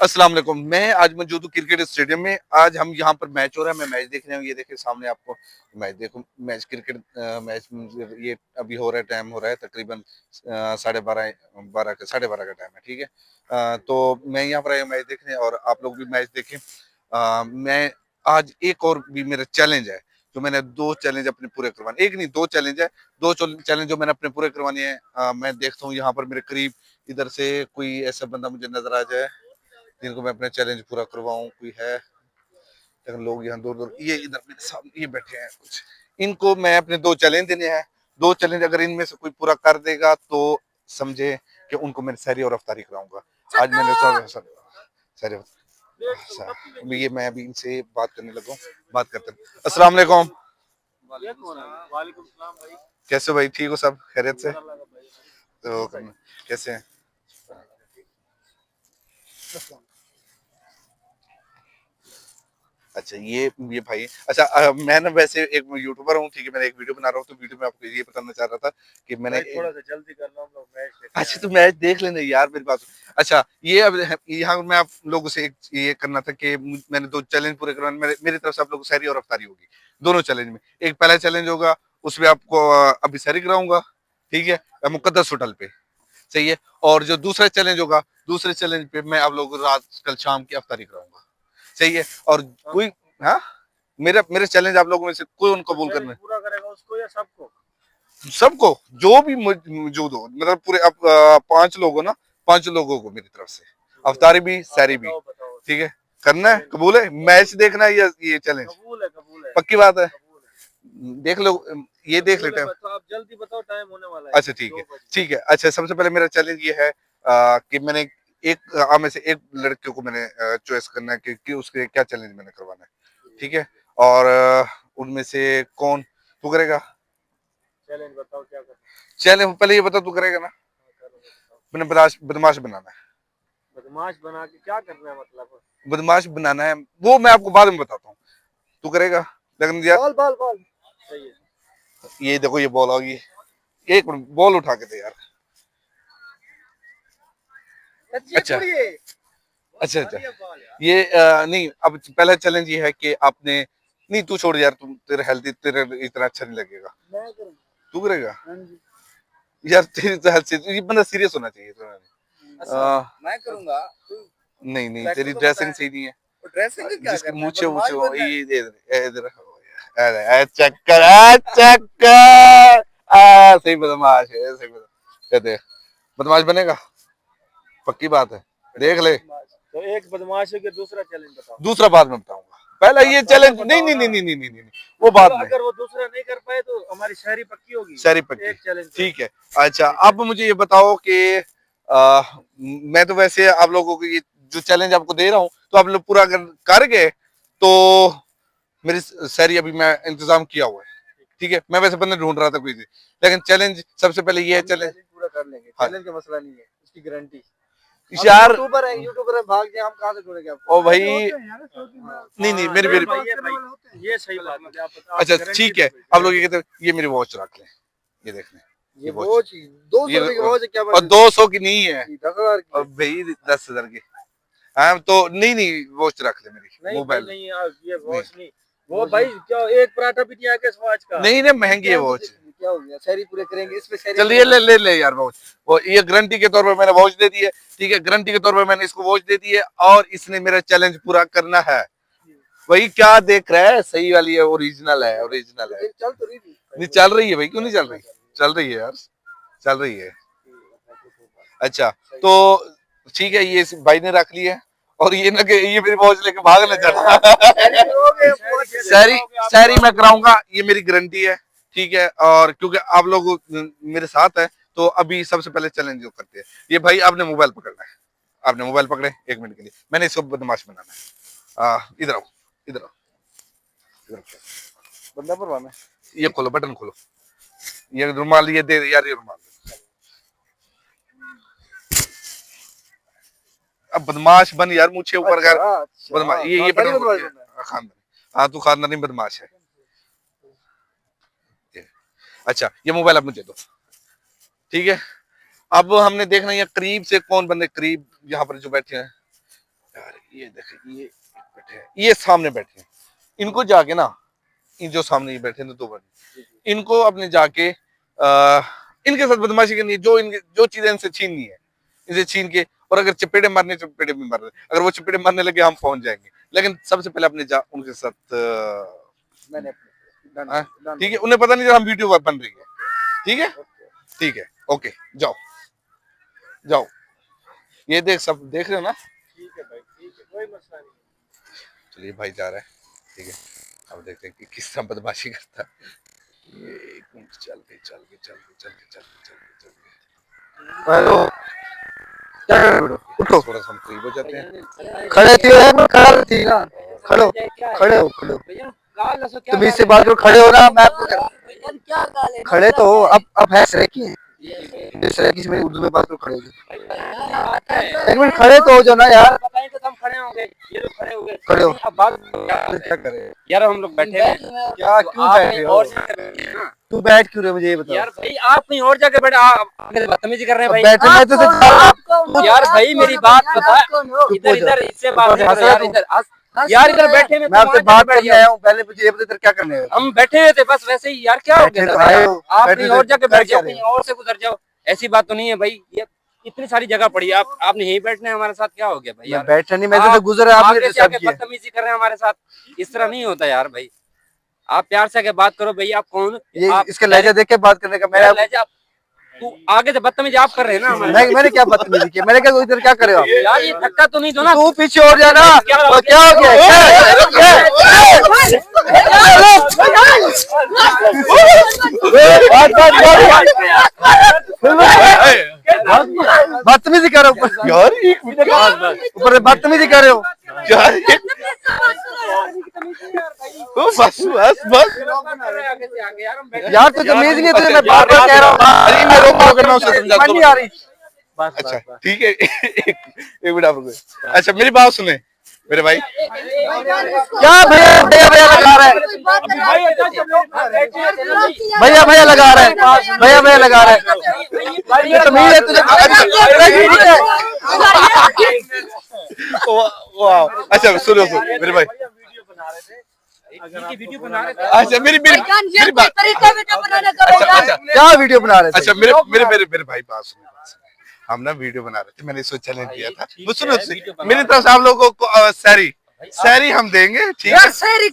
अस्सलाम वालेकुम। मैं आज मौजूद हूँ क्रिकेट स्टेडियम में। आज हम यहाँ पर मैच हो रहा है, मैं मैच देख रहा हूँ। ये देखिए सामने आपको मैच देखो, मैच क्रिकेट मैच ये अभी हो रहा है, टाइम हो रहा है तकरीबन 12:30 12 का टाइम है, ठीक है। तो मैं यहाँ पर आया मैच देखने और आप लोग भी मैच देखें। मैं आज एक और भी मेरा चैलेंज है, जो मैंने 2 चैलेंज अपने पूरे करवाने, एक नहीं 2 चैलेंज है, 2 चैलेंज जो मैंने अपने पूरे करवाने हैं। मैं देखता हूँ यहाँ पर मेरे करीब इधर से कोई ऐसा बंदा मुझे नजर आ जाए जिनको मैं अपना चैलेंज पूरा करवाऊं। कोई है, लेकिन लोग यहाँ दूर दूर, ये इधर मेरे सामने ये बैठे हैं कुछ, इनको मैं अपने 2 चैलेंज देने हैं। 2 चैलेंज अगर इनमें से कोई पूरा कर देगा तो समझे कि उनको मैं सहरी और अफ्तारी कराऊंगा। आज मैंने सहरी अच्छा, ये मैं अभी इनसे बात करने लगा हूँ, बात करते हैं। अस्सलाम वालेकुम। वालेकुम सलाम भाई। कैसे हो भाई, ठीक हो सब खैरियत से? तो कैसे हैं? अच्छा, ये भाई, अच्छा मैं ना वैसे एक यूट्यूबर हूँ, ठीक है। मैंने एक वीडियो बना रहा हूँ, तो वीडियो में आपको ये बताना चाह रहा था कि मैंने थोड़ा सा जल्दी कर लो, हम लोग मैच देखने अच्छा आए तो मैच देख लेना यार, मेरी बात। अच्छा, ये अब यहाँ मैं आप लोगों से एक ये करना था कि मैंने 2 चैलेंज पूरे करवाने, मेरी तरफ से आप लोगों को सहरी और अफ्तारी होगी दोनों चैलेंज में। एक पहला चैलेंज होगा, उसमें आपको अभी सहरी कराऊंगा, ठीक है, मुकद्दस होटल पे, सही है। और जो दूसरा चैलेंज होगा, दूसरे चैलेंज पे मैं आप लोगों को रात कल शाम की अफ्तारी कराऊंगा, सही है। और हम। कोई, हाँ, मेरा मेरे चैलेंज आप लोगों में से कोई उनको तो कबूल चैलेंज करना है, पूरा करेगा उसको या सबको? सबको, जो भी मौजूद हो, मतलब पूरे अब 5 लोग हो ना, 5 लोगों को मेरी तरफ से अफ्तारी भी आप सहरी भी, बताओ बताओ। ठीक है। करना है, चैलेंज कबूल है, मैच देखना है या ये चैलेंज? कबूल है, कबूल है, पक्की बात है, कबूल है। देख लो, ये देख कबूल है, लेते हैं। बस तो आप जल्दी बताओ, टाइम होने वाला है। अच्छा ठीक है, 2 बज गए। ठीक है। अच्छा, सबसे पहले मेरा चैलेंज ये है कि मैंने एक आप में से एक लड़के को मैंने चॉइस करना है कि उसके क्या चैलेंज मैंने करवाना है, ठीक है। और उनमें से कौन, तू करेगा चैलेंज बताओ क्या करना चैलेंज? पहले ये बता, तू करेगा ना? है, करूंगा बताओ। मैंने बदमाश बदमाश बनाना है, बदमाश बना के क्या करना है मतलब? बदमाश बनाना है, वो मैं आपको बाद में बताता हूँ। तू करेगा, लेकिन यार बॉल बॉल बॉल सही है। ये देखो, ये बॉल होगी, एक मिनट, बॉल उठा के दे यार। सच्ची अच्छा, थोड़ी है। अच्छा, अच्छा। बढ़िया बॉल यार। ये नहीं, अब पहला चैलेंज ये है कि आपने, नहीं तू छोड़ यार, तुम तेरे हेल्थ तेरे इतना अच्छा नहीं लगेगा। मैं करूंगा। तू करेगा हाँ जी। यार, तेरी तो हेल्थ से ये बंदा सीरियस होना चाहिए थोड़ा। अच्छा, मैं करूंगा। तू नहीं नहीं, ट्रैक्टर तेरी तो पता ड्रेसिंग है। सही नहीं है। तो ड्रेसिंग का क्या जिसके करना है, मूछे वूछे बदमाश हो, बनना है। ये इधर इधर, अरे चक्कर, चक्कर, सही बदमाश है, सही बदमाश, कहते हैं बदमाश बनेगा, पक्की बात है, देख ले। बदमाश तो एक बदमाश है कि दूसरा चैलेंज बताओ। दूसरा बाद में बताऊंगा, पहला आप ये पहले चैलेंज, नहीं बताओ नहीं ना। नहीं नहीं नहीं नहीं नहीं, वो चलो बाद में। अगर वो दूसरा नहीं कर पाए तो हमारी शायरी पक्की होगी। सारी पक्की, एक चैलेंज पे। ठीक है। अच्छा, ठीक है। अब मुझे ये बताओ कि आ, मैं तो वैसे आप लोगों को ये जो चैलेंज आपको दे रहा हूँ, तो आप लोग पूरा अगर कर गए तो मेरी सारी अभी मैं इंतजाम किया हुआ है, ठीक है। मैं वैसे बंदे ढूंढ रहा था कोई, लेकिन चैलेंज सबसे पहले ये है, हम चैलेंज। चैलेंज पूरा कर लेंगे, हाँ चैलेंज का मसला नहीं है, उसकी गारंटी। हम यार, यूट्यूबर हैं, यूट्यूबर है, भाग जाए हम कहाँ से छोड़ेंगे ओ आपको? भाई, ऐसे होते हैं यार, नहीं नहीं, हाँ मेरी ये मेरी भाई, ये भाई, ये सही बात है। आप अच्छा गारंटी ठीक दो है, भाई, आप लोग ये गारंटी। कहते हैं, ये मेरी वॉच रख लें, ये देख लें, ये ये वॉच, वॉच 200 रुपए की ये वॉच है क्या और बात? 200 की नहीं है, 10,000 की और है। भाई 10,000 की। हाँ तो नहीं नहीं, वॉच रख ले मेरी, नहीं भाई मोबाइल नहीं यार, ये नहीं, वॉच नहीं। वो भाई क्या एक पराठा भी नहीं आया वॉच का? नहीं नहीं, ये महंगी है क्या वॉच। क्या हो गया? शहरी पूरे करेंगे, इस पे शहरी चलिए, करेंगे। ले ले यार वॉच, वो ये गारंटी के तौर पर मैंने वॉच दे दी है, ठीक है, गारंटी के तौर पर मैंने इसको वॉच दे दी है, और इसने मेरा चैलेंज पूरा करना है। वही क्या देख रहा है, सही वाली है, ओरिजिनल है, ओरिजिनल है। चल तो रही थी। नहीं चल रही है भाई, क्यों नहीं चल रही? चल रही है यार, चल रही है। अच्छा, तो ठीक है, ये इस भाई ने रख लिया है, और ये ना कि ये मेरी वॉच लेके भाग ना जाना। शहरी, शहरी मैं कराऊंगा, ये मेरी गारंटी है, ठीक है। और क्योंकि आप लोग मेरे साथ है, तो अभी सबसे पहले चैलेंज जो करते हैं, ये भाई आपने मोबाइल पकड़ना है, आपने मोबाइल पकड़े 1 मिनट के लिए, मैंने इसको बदमाश बनाना है। इधर आओ, इधर आओ, इधर आओ। बंदा परवाना है, ये खोलो, बटन खोलो, ये रुमाल ये दे यार, ये रुमाल। अब बदमाश बन यार, मुझे ऊपर कर, अच्छा बदमाश, अच्छा, ये खानदानी बटन बदमाश बनना है। खानदानी, हाँ तू खानदानी बदमाश है। अच्छा, ये मोबाइल अब मुझे दो, ठीक है। अब हमने देखना है करीब से कौन बंदे करीब यहाँ पर जो बैठे हैं, यार ये देखिए, ये बैठे हैं, ये सामने बैठे हैं, इनको जाके ना, इन जो सामने ये बैठे हैं दो बंदे, इनको अपने जाके इनके साथ बदमाशी करनी है, जो इनके जो चीजें इनसे छीननी है, इनसे छीन के, और अगर चपेटे मारने चपेटे भी मार रहे, अगर वो चपेटे मारने लगे हम पहुंच जाएंगे, लेकिन सबसे पहले अपने जा उनके साथ मैंने हाँ, ठीक है, उन्हें पता नहीं था हम वीडियो बन रही है, ठीक है, ठीक है, ओके, जाओ जाओ, ये देख, सब देख रहे हो ना, ठीक है भाई, ठीक है, कोई मसला नहीं। चलिए भाई जा रहा है, ठीक है, अब देखते हैं कि किस तरह बदमाशी करता है, ये एक मिनट, चल गई चल गई चल गई चल गई चल गई चल गई चल गई, हेलो, क्या कर रहे हो? उठो, थोड़ा सा हम करीब हो जाते हैं, खड़े थे यार, खड़ा थी ना, खड़ो, खड़े हो, तुम इससे बात करो, खड़े हो ना, मैं आपको खड़े तो हो, अब है सरेकी है, सरेकी से मेरी उर्दू में बात करो, खड़े हो जाओ, एक मिनट, खड़े तो हो जाओ ना यार, बताएं तो हम खड़े हो गए, ये लोग खड़े हो गए, खड़े हो, अब बात क्या करे यार, हम लोग बैठे हैं, क्या, क्यों आप बैठ कहीं रहे हो, और जाकर बैठे हैं ना। तू बैठ क्यों रहे हो, मुझे ये बताओ यार भाई, आप कहीं और जाकर बैठे, आप बदतमीजी कर रहे हैं भाई। बैठे, मैं तो यार भाई, मेरी बात बता, इधर इधर इससे बात नहीं करो यार, इधर यार, इधर बैठे में मैं आपसे बात करने आया हूँ, पहले मुझे ये बता, इधर क्या करने आए हो? हम बैठे हुए थे बस वैसे ही यार, क्या हो बैठे गया तो था आए यार? हो, आप बैठे कहीं थे, और जाके क्या बैठ जाओ, कह रहे कहीं और से गुजर जाओ, ऐसी बात तो नहीं है भाई, ये इतनी सारी जगह पड़ी है, आपने यहीं बैठना है हमारे साथ, क्या हो गया भाई मैं यार? बैठा नहीं, मैं तो आप गुजर आपने आगे से डिस्टर्ब आके किया, बदतमीजी कर रहे हैं हमारे साथ, इस तरह नहीं होता यार भाई, आप प्यार से आके बात करो भाई, आप कौन? ये आप इसका लहजा देख के बात करने का, यार मेरा लहजा, तू आगे से बदतमीजी आप कर रहे हैं ना हमारे साथ। मैंने क्या बदतमीजी की, मैंने क्या, इधर क्या करे हो आप? यार ये धक्का तो नहीं दो ना, तू पीछे हो जाना, और क्या हो गया, बदतमीजी कर रहे हो यार एक मिनट, ऊपर से बदतमीजी कर रहे हो यार बस बस बस, यार, तो तमीज नहीं है तुझे, मैं बार बार कह रहा हूँ, अरे मैं रोक कर, मैं उसे समझाता समझ नहीं आ हूँ, रही, अच्छा ठीक है, एक मिनट आप रुको, अच्छा मेरी बात सुने मेरे भाई, क्या भैया भैया भैया लगा रहा है, भैया भैया लगा रहा है, भैया भैया लगा रहा है, ये तमीज है तुझे, वाह, अच्छा सुनो मेरे भाई, वीडियो बना रहे थे, अच्छा मेरी मेरी मेरी बात, अच्छा क्या वीडियो बना रहे थे? अच्छा मेरे मेरे मेरे मेरे भाई बात सुनो, हम ना वीडियो बना रहे थे, मैंने इसको चैलेंज दिया था, वो सुनो, मेरी तरफ से आप लोगों को सैरी हम देंगे, ठीक है, सैरी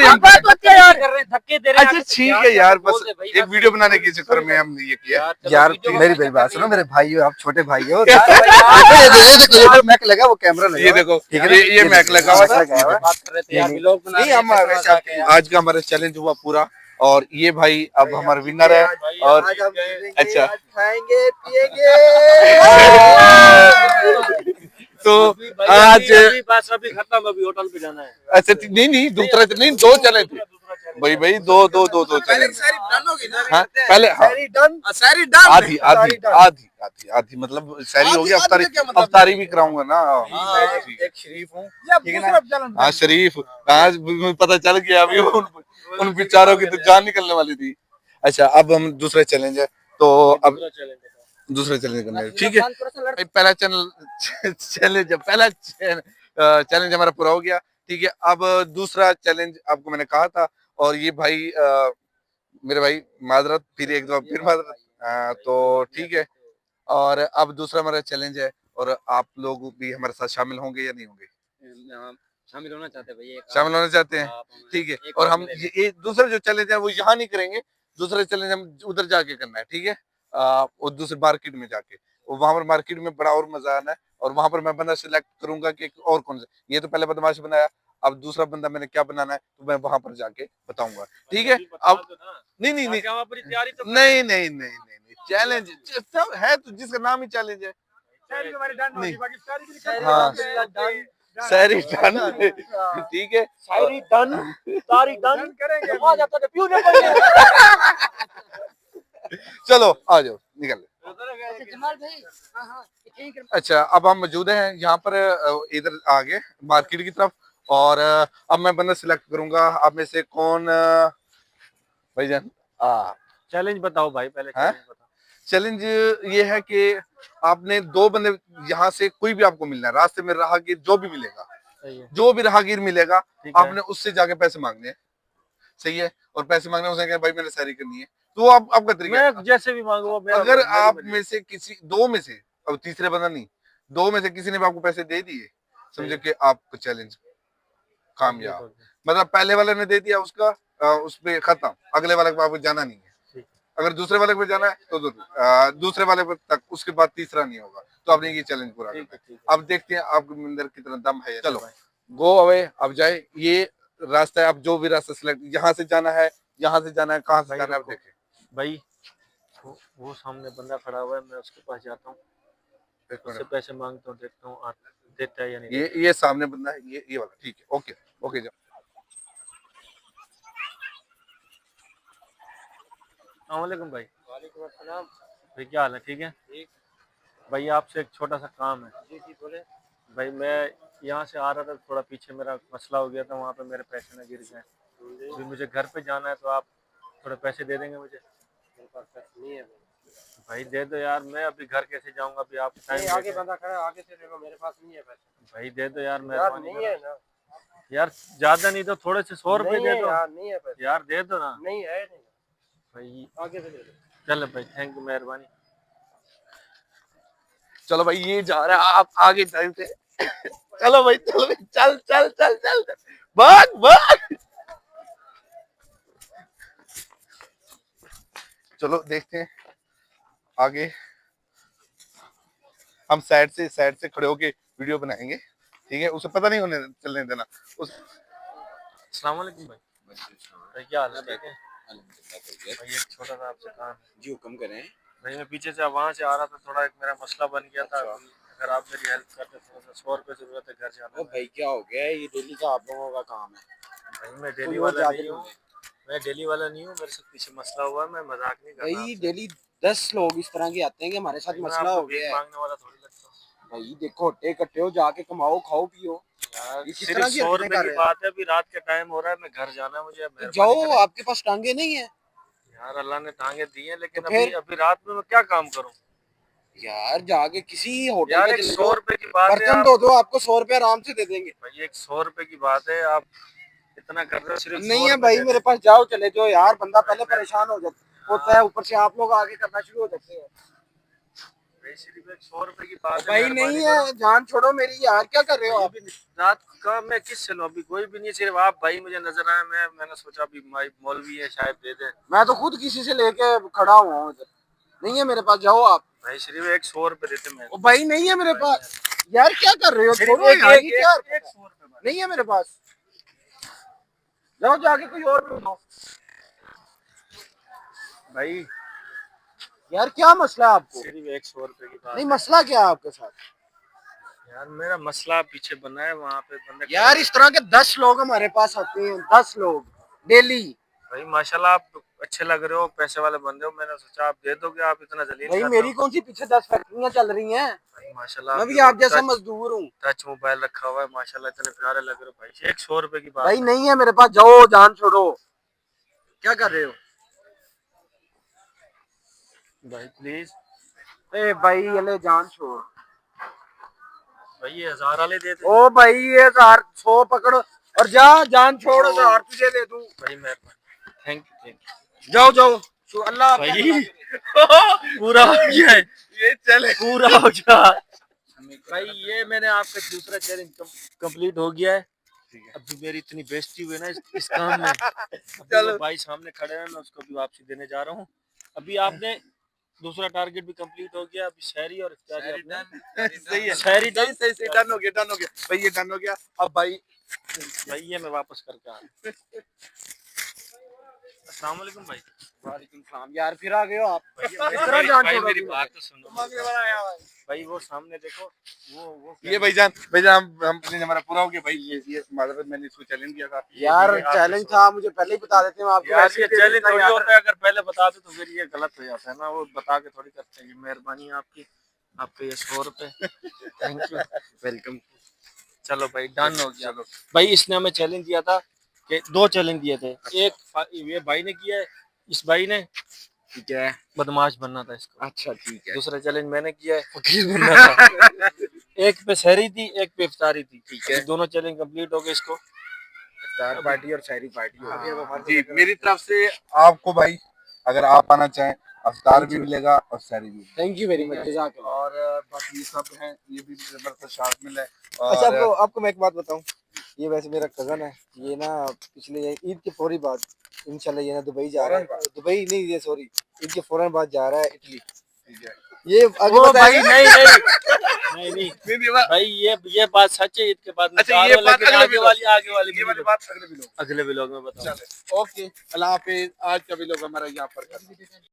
हम धक्के दे रहे हैं, अच्छा ठीक है यार, बस एक वीडियो बनाने के चक्कर में हमने ये किया, यार मेरी बात सुनो, मेरे भाई हो आप, छोटे भाई हो, ये मैक लगा, वो कैमरा लगा, ये देखो, ठीक है ना? ये मैक लगा हुआ था, बात कर रहे थे यार, व्लॉग बना नहीं, रहे हम थे, वैसे आपके आज का हमारा चैलेंज हुआ पूरा, और ये भाई अब हमारा विनर है, और अच्छा खाएंगे पिएंगे, तो आज बस अभी खत्म, अभी होटल पे जाना है। अच्छा नहीं नहीं, दूसरा नहीं, दो चैलेंज थे भाई, भाई दो चैलेंज, हाँ पहले, हाँ आधी आधी आधी आधी आधी, मतलब सैरी हो गया, अफ्तारी भी कराऊंगा ना, एक शरीफ हूँ, ठीक है ना? हाँ शरीफ, आज पता चल गया अभी, उन बेचारों की तो जान निकलने वाली थी। अच्छा अब हम दूसरा चैलेंज है, तो अब दूसरा चैलेंज करना है, ठीक है, पहला चैलेंज हमारा पूरा हो गया, ठीक है, अब दूसरा चैलेंज आपको मैंने कहा था, और ये भाई मेरे भाई माजरत, फिर एक दो फिर माजरत, तो ठीक है, और अब दूसरा हमारा चैलेंज है, और आप लोग भी हमारे साथ शामिल होंगे या नहीं होंगे? शामिल होना चाहते हैं भाई, शामिल होना चाहते हैं, ठीक है, और हम ये दूसरा जो चैलेंज है वो यहाँ नहीं करेंगे, दूसरा चैलेंज हम उधर जाके करना है, ठीक है, और दूसरे मार्केट में जाके, वहां पर मार्केट में बड़ा और मजा आना है, और वहां पर मैं बंदा सिलेक्ट करूंगा कि और कौन सा, ये तो पहले बदमाश बनाया, अब दूसरा बंदा मैंने क्या बनाना है तो मैं वहां पर जाके बताऊंगा, ठीक है, अब नहीं नहीं नहीं नहीं नहीं नहीं नहीं चैलेंज सब है, तो जिसका नाम ही चैलेंज है, नहीं हाँ सारी डन, ठीक है, शायरी डन, सारी डन करेंगे, आ जाता है प्यू ने चलो आ जाओ निकल। जमाल भाई, हाँ हाँ, अच्छा अब हम मौजूद हैं यहाँ पर, इधर आगे मार्केट की तरफ, और अब मैं बंदा सिलेक्ट करूंगा, आप में से कौन भाईजान चैलेंज बताओ भाई, पहले हाँ? चैलेंज बताओ। चैलेंज ये है कि आपने दो बंदे, यहाँ से कोई भी आपको मिलना है, रास्ते में राहगीर जो भी मिलेगा, जो भी राहगीर मिलेगा, आपने उससे जाके पैसे मांगने हैं, सही है। और पैसे मांगने, उसने कहा भाई मैंने सैरी करनी है, तो वो आपका तरीका है। मैं जैसे भी मांगू अगर आप में से किसी दो में से, अब तीसरे बंदा नहीं, दो में से किसी ने भी आपको पैसे दे दिए, समझो कि आपको चैलेंज कामयाब। मतलब पहले वाले ने दे दिया, उसका उस पे खत्म, अगले वाले को आपको जाना नहीं है। अगर दूसरे वाले पे जाना है तो दूसरे वाले पे तक, उसके बाद तीसरा नहीं होगा, तो आपने ये चैलेंज पूरा करना है। अब देखते हैं आपके अंदर कितना दम है। चलो गो अवे, अब जाए। ये रास्ता है, आप जो भी रास्ता सिलेक्ट, यहाँ से जाना है, यहाँ से जाना है, कहाँ से जाना है, आप देखें। भाई वो सामने बंदा खड़ा हुआ है, मैं उसके पास जाता हूँ, उससे पैसे मांगता हूँ, देखता हूँ देता है या नहीं। ये सामने बंदा है, ये वाला, ठीक है, ओके ओके जाओ। अस्सलामुअलैकुम भाई। वालेकुम अस्सलाम भाई, क्या हाल है? ठीक है भाई, आपसे एक छोटा सा काम है। जी जी बोले भाई। मैं यहाँ से आ रहा था, थोड़ा पीछे मेरा मसला हो गया था, वहाँ पे मेरे पैसे न गिर गए। अभी मुझे घर पे जाना है, तो आप थोड़े पैसे दे देंगे मुझे? मेरे पास पैसे नहीं है भाई। दे दो यार, मैं अभी घर कैसे जाऊँगा? अभी आप टाइम आगे बंदा खड़ा, आगे से दे दो, मेरे पास नहीं है पैसे। भाई दे दो यार, मेहरबानी नहीं है ना यार, ज्यादा नहीं तो थोड़े से 100 रुपए दे दो यार। नहीं है पैसे यार, दे दो ना। नहीं है नहीं भाई, आगे से दे दो। चलो भाई, थैंक यू, मेहरबानी। चलो भाई, ये जा रहा है, आप आगे टाइम से। चलो भाई, चलो भाई, चल चल चल चल, भाग भाग। चलो देखते हैं आगे। हम साइड से खड़े होके वीडियो बनाएंगे, ठीक है, उसे पता नहीं होने चलने देना उस। अस्सलाम वालेकुम भाई। भाई क्या हाल है? ठीक है भाई, एक छोटा सा आपसे काम है। जी हुक्म करें। भाई मैं पीछे से वहाँ से आ रहा था, थोड़ा एक मेरा मसला बन गया था। अगर आप मेरी हेल्प करते, थोड़ा सा 100 रुपये जरूरत है घर जाने में। भाई क्या हो गया, ये डेली का आप लोगों का काम है। भाई मैं डेली वाला नहीं हूँ, मैं डेली वाला नहीं हूँ, मेरे साथ पीछे मसला हुआ है, मैं मजाक नहीं कर रहा। भाई डेली 10 लोग इस तरह के आते हैं कि हमारे साथ मसला हो गया है। मांगने वाला थोड़ी लगता हूँ भाई देखो, हट्टे कट्टे हो, जाके कमाओ, खाओ पियो। सिर्फ 100 रुपए की बात है, अभी रात का टाइम हो रहा है, मैं घर जाना है मुझे। जाओ, आपके पास टांगे नहीं है यार? अल्लाह ने टांगे दी है, लेकिन तो अभी रात में मैं क्या काम करूँ यार? जाके किसी होटल यार? में एक चले 100 जाओ, रुपए की बात है, बर्तन धो दो, आपको 100 रुपए आराम से दे देंगे। भाई एक 100 रुपए की बात है, आप इतना कर रहे हो? सिर्फ नहीं है भाई मेरे पास, जाओ चले जाओ यार, बंदा पहले परेशान हो जाता होता है, ऊपर से आप लोग आगे करना शुरू हो जाते हैं। सिर्फ एक 100 रुपए की बात है भाई नहीं है, जान छोड़ो मेरी यार, क्या कर रहे हो आप? रात का मैं किस से लूं? अभी कोई भी नहीं, सिर्फ आप भाई मुझे नजर आए, मैंने सोचा अभी मौलवी है, शायद दे दे। मैं तो खुद किसी से लेके खड़ा हुआ हूँ इधर, नहीं है मेरे पास, जाओ आप। भाई सिर्फ एक 100 रुपए देते मैं। ओ भाई नहीं है मेरे पास यार, क्या कर रहे हो? छोड़ो यार, ये क्या नहीं है मेरे पास, जाओ जाके कोई और ढूंढो। भाई यार क्या मसला है आपको? सिर्फ एक 100 रुपए की बात नहीं मसला क्या है आपके साथ? यार, मेरा मसला पीछे बना है, वहाँ पे बंदे यार इस तरह के 10 लोग हमारे पास आते हैं, 10 लोग डेली। भाई माशाल्लाह आप अच्छे लग रहे हो, पैसे वाले बंदे हो, मैंने सोचा आप दे दोगे, आप इतना जलील भाई मेरी कौन सी पीछे 10 फैक्ट्रियां चल रही हैं? भाई माशाल्लाह, मैं भी आप जैसा मजदूर हूँ। टच मोबाइल रखा हुआ है, माशाल्लाह इतने प्यारे लग रहे हो भाई। एक 100 रुपए की बात भाई नहीं है मेरे पास, जाओ, जान छोड़ो, क्या कर रहे हो? भाई प्लीज ए भाई ये ले, जान छोड़। भाई, ये 1000 वाले दे दे। ओ भाई ये 1000 100 पकड़ो और जा, जान छोड़, 1000 तुझे दे दूं। भाई मेहरबानी, थैंक यू। जाओ जाओ, अल्लाह भाई पूरा हो गया है, ये चले पूरा हो गया भाई। ये मैंने आपका दूसरा चैलेंज कंप्लीट हो गया है। अभी मेरी इतनी बेइज्जती हुई ना इस काम में। चलो भाई सामने खड़े हैं, मैं उसको भी वापसी देने जा रहा हूँ। अभी आपने दूसरा टारगेट भी कंप्लीट हो गया, अभी शहरी और इफ्तारी आपने सही है, शहरी सही डन हो गया, डन हो गया भाई, ये डन हो गया। अब भाई ये मैं वापस करके आ रहा हूँ। अस्सलाम वालेकुम भाई। वालेकुम सलाम यार, फिर आ गए हो आप? भाई मेरी बात तो सुनो भाई, वो सामने देखो, वो ये भाईजान हम हमारा पूरा हो गया भाई। ये माजरत, मैंने इसको चैलेंज किया था यार चैलेंज था, मुझे पहले ही बता देते, मैं आपको यार। ऐसे ये ही दे चैलेंज देता थोड़ी यार। होता है, अगर पहले बता दो तो फिर ये गलत हो जाता है ना, वो बता के थोड़ी करते हैं। मेहरबानी आपकी, आपके ये 100 रुपए, थैंक यू, वेलकम। चलो भाई डन हो गया। भाई इसने हमें चैलेंज दिया था कि 2 चैलेंज दिए थे, एक ये भाई ने किया है, इस भाई ने, ठीक है, बदमाश बनना था इसको। अच्छा ठीक है, दूसरा चैलेंज मैंने किया है, फकीर बनना था। एक पे सहरी थी, एक पे इफ्तारी थी। ठीक है। दोनों चैलेंज कंप्लीट हो गए इसको। इफ्तार पार्टी और शहरी पार्टी हो गई। हाँ, जी मेरी तरफ से आपको भाई, अगर आप आना चाहें अफ्तार भी मिलेगा और सहरी भी मिलेगा। थैंक यू वेरी मच, जज़ाकल्लाह। और बाकी ये सब हैं, ये भी जबरदस्त शामिल है। अच्छा, और आपको मैं एक बात बताऊं, ये वैसे मेरा कजन है, ये ना पिछले ईद के फौरी बाद इंशाल्लाह ये ना दुबई जा रहा है, दुबई नहीं, ये सॉरी, ईद के फौरन बाद जा रहा है इटली। ठीक है। ये आगे ओ भाई बताएगा। नहीं नहीं नहीं नहीं भाई, ये बात सच है। ईद के बाद अच्छा, ये बात लेकिन आगे वाली ये वाली बात अगले भी लोग अगले व्लॉग में बताओ। ओके, अल्लाह हाफिज। आज का भी लोग हमारा यहाँ पर